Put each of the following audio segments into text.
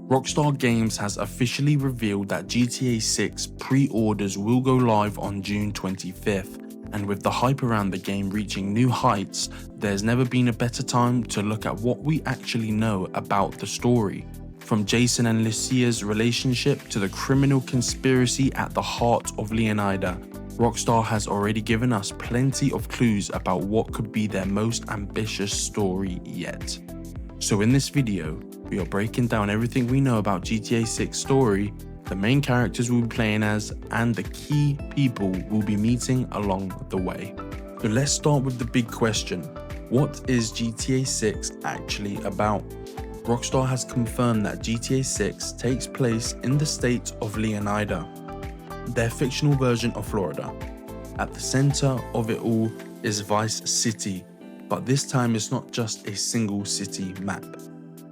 Rockstar Games has officially revealed that GTA 6 pre-orders will go live on June 25th, and with the hype around the game reaching new heights, there's never been a better time to look at what we actually know about the story. From Jason and Lucia's relationship to the criminal conspiracy at the heart of Leonida, Rockstar has already given us plenty of clues about what could be their most ambitious story yet. So in this video, we are breaking down everything we know about GTA 6 story, the main characters we'll be playing as, and the key people we'll be meeting along the way. So let's start with the big question. What is GTA 6 actually about? Rockstar has confirmed that GTA 6 takes place in the state of Leonida, their fictional version of Florida. At the center of it all is Vice City, but this time it's not just a single city map.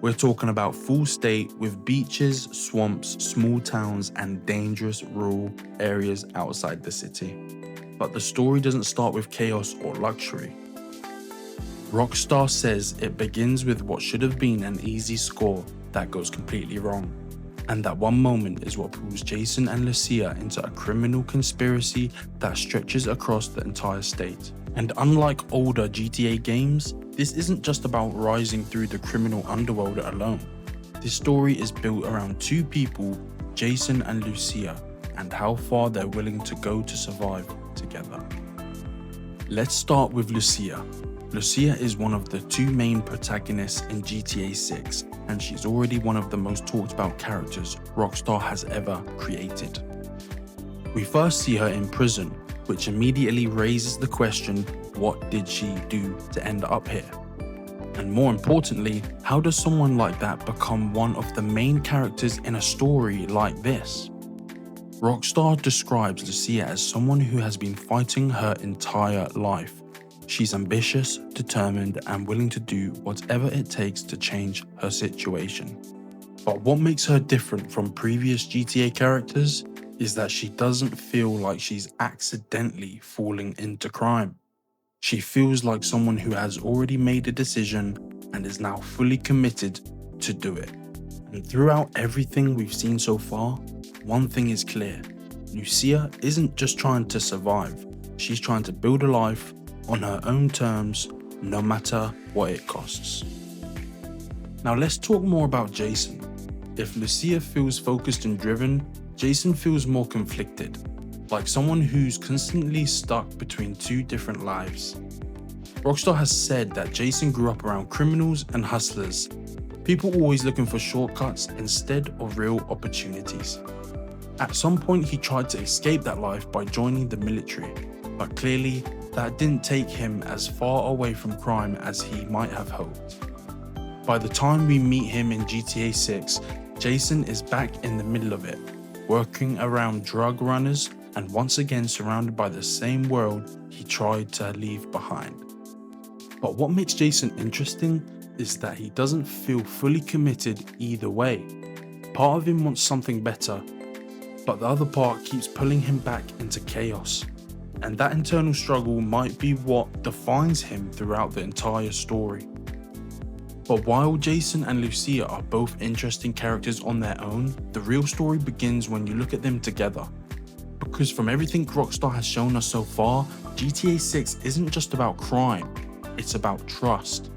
We're talking about full state with beaches, swamps, small towns, and dangerous rural areas outside the city. But the story doesn't start with chaos or luxury. Rockstar says it begins with what should have been an easy score that goes completely wrong. And that one moment is what pulls Jason and Lucia into a criminal conspiracy that stretches across the entire state. And unlike older GTA games, this isn't just about rising through the criminal underworld alone. This story is built around two people, Jason and Lucia, and how far they're willing to go to survive together. Let's start with Lucia. Lucia is one of the two main protagonists in GTA 6, and she's already one of the most talked about characters Rockstar has ever created. We first see her in prison, which immediately raises the question, what did she do to end up here? And more importantly, how does someone like that become one of the main characters in a story like this? Rockstar describes Lucia as someone who has been fighting her entire life. She's ambitious, determined, and willing to do whatever it takes to change her situation. But what makes her different from previous GTA characters is that she doesn't feel like she's accidentally falling into crime. She feels like someone who has already made a decision and is now fully committed to do it. And throughout everything we've seen so far, one thing is clear. Lucia isn't just trying to survive, she's trying to build a life on her own terms, no matter what it costs. Now let's talk more about Jason. If Lucia feels focused and driven, Jason feels more conflicted, like someone who's constantly stuck between two different lives. Rockstar has said that Jason grew up around criminals and hustlers, people always looking for shortcuts instead of real opportunities. At some point he tried to escape that life by joining the military, but clearly that didn't take him as far away from crime as he might have hoped. By the time we meet him in GTA 6, Jason is back in the middle of it, working around drug runners and once again surrounded by the same world he tried to leave behind. But what makes Jason interesting is that he doesn't feel fully committed either way. Part of him wants something better, but the other part keeps pulling him back into chaos. And that internal struggle might be what defines him throughout the entire story. But while Jason and Lucia are both interesting characters on their own, the real story begins when you look at them together. Because from everything Rockstar has shown us so far, GTA 6 isn't just about crime, it's about trust.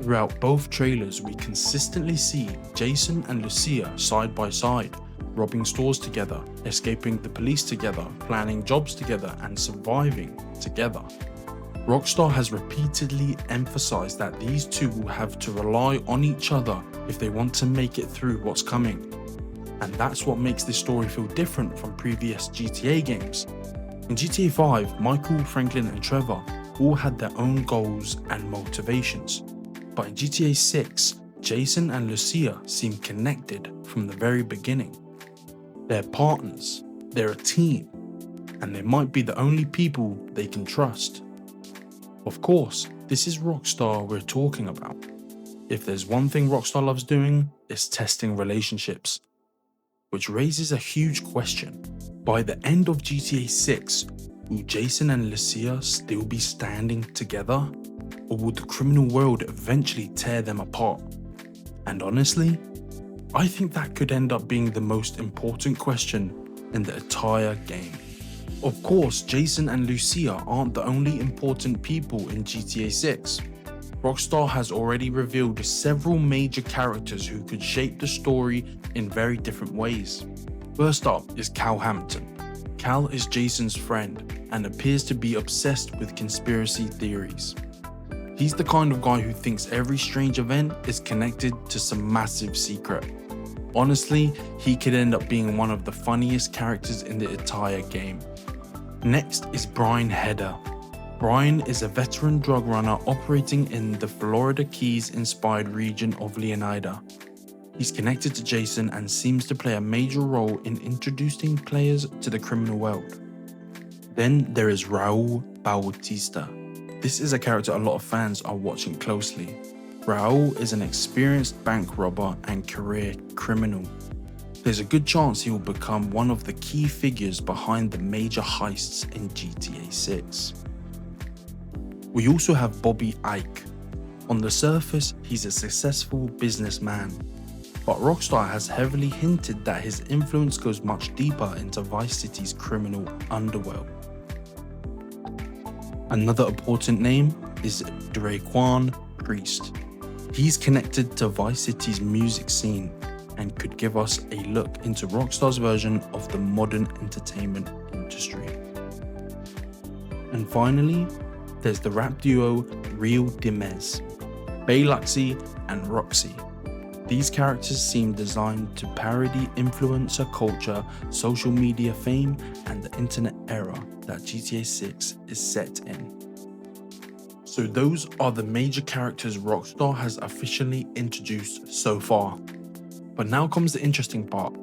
Throughout both trailers, we consistently see Jason and Lucia side by side, robbing stores together, escaping the police together, planning jobs together, and surviving together. Rockstar has repeatedly emphasized that these two will have to rely on each other if they want to make it through what's coming. And that's what makes this story feel different from previous GTA games. In GTA 5, Michael, Franklin, and Trevor all had their own goals and motivations. But in GTA 6, Jason and Lucia seem connected from the very beginning. They're partners, they're a team, and they might be the only people they can trust. Of course, this is Rockstar we're talking about. If there's one thing Rockstar loves doing, it's testing relationships. Which raises a huge question. By the end of GTA 6, will Jason and Lucia still be standing together? Or will the criminal world eventually tear them apart? And honestly, I think that could end up being the most important question in the entire game. Of course, Jason and Lucia aren't the only important people in GTA 6. Rockstar has already revealed several major characters who could shape the story in very different ways. First up is Hampton. Cal is Jason's friend and appears to be obsessed with conspiracy theories. He's the kind of guy who thinks every strange event is connected to some massive secret. Honestly, he could end up being one of the funniest characters in the entire game. Next is Heder. Brian is a veteran drug runner operating in the Florida Keys-inspired region of Leonida. He's connected to Jason and seems to play a major role in introducing players to the criminal world. Then there is Raúl Bautista. This is a character a lot of fans are watching closely. Raúl is an experienced bank robber and career criminal. There's a good chance he will become one of the key figures behind the major heists in GTA 6. We also have Boobie. On the surface, he's a successful businessman, but Rockstar has heavily hinted that his influence goes much deeper into Vice City's criminal underworld. Another important name is Dre'Quan. He's connected to Vice City's music scene and could give us a look into Rockstar's version of the modern entertainment industry. And finally, there's the rap duo Real Dimez, Bae-Luxe and Roxy. These characters seem designed to parody influencer culture, social media fame, and the internet era that GTA 6 is set in. So those are the major characters Rockstar has officially introduced so far. But now comes the interesting part.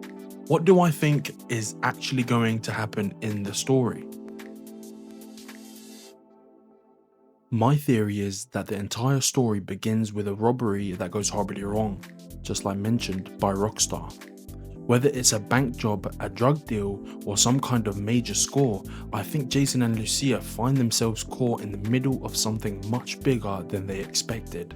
What do I think is actually going to happen in the story? My theory is that the entire story begins with a robbery that goes horribly wrong, just like mentioned by Rockstar. Whether it's a bank job, a drug deal, or some kind of major score, I think Jason and Lucia find themselves caught in the middle of something much bigger than they expected.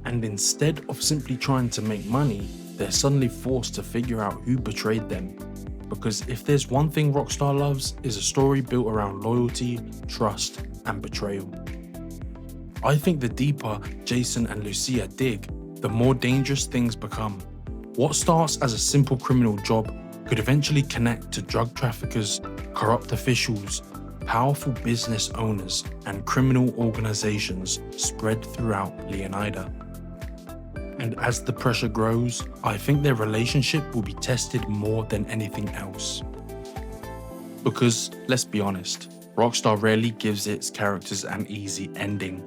And instead of simply trying to make money, they're suddenly forced to figure out who betrayed them. Because if there's one thing Rockstar loves, is a story built around loyalty, trust, and betrayal. I think the deeper Jason and Lucia dig, the more dangerous things become. What starts as a simple criminal job could eventually connect to drug traffickers, corrupt officials, powerful business owners, and criminal organizations spread throughout Leonida. And as the pressure grows, I think their relationship will be tested more than anything else. Because, let's be honest, Rockstar rarely gives its characters an easy ending.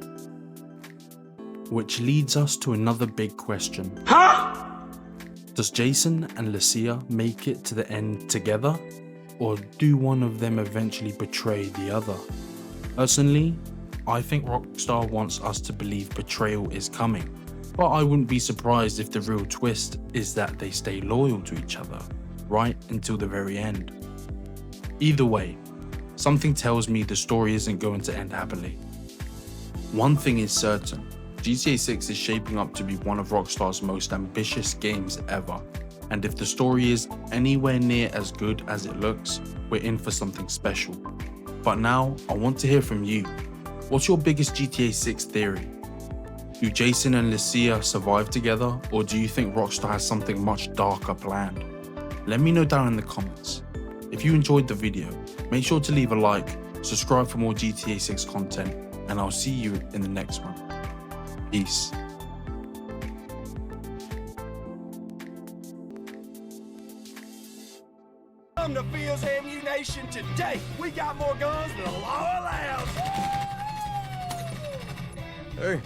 Which leads us to another big question. Does Jason and Lucia make it to the end together? Or do one of them eventually betray the other? Personally, I think Rockstar wants us to believe betrayal is coming. But I wouldn't be surprised if the real twist is that they stay loyal to each other, right until the very end. Either way, something tells me the story isn't going to end happily. One thing is certain, GTA 6 is shaping up to be one of Rockstar's most ambitious games ever, and if the story is anywhere near as good as it looks, we're in for something special. But now, I want to hear from you. What's your biggest GTA 6 theory? Do Jason and Lucia survive together, or do you think Rockstar has something much darker planned? Let me know down in the comments. If you enjoyed the video, make sure to leave a like, subscribe for more GTA 6 content, and I'll see you in the next one. Peace. Come to Fields Ammunition today. We got more guns than the law allows. Hey.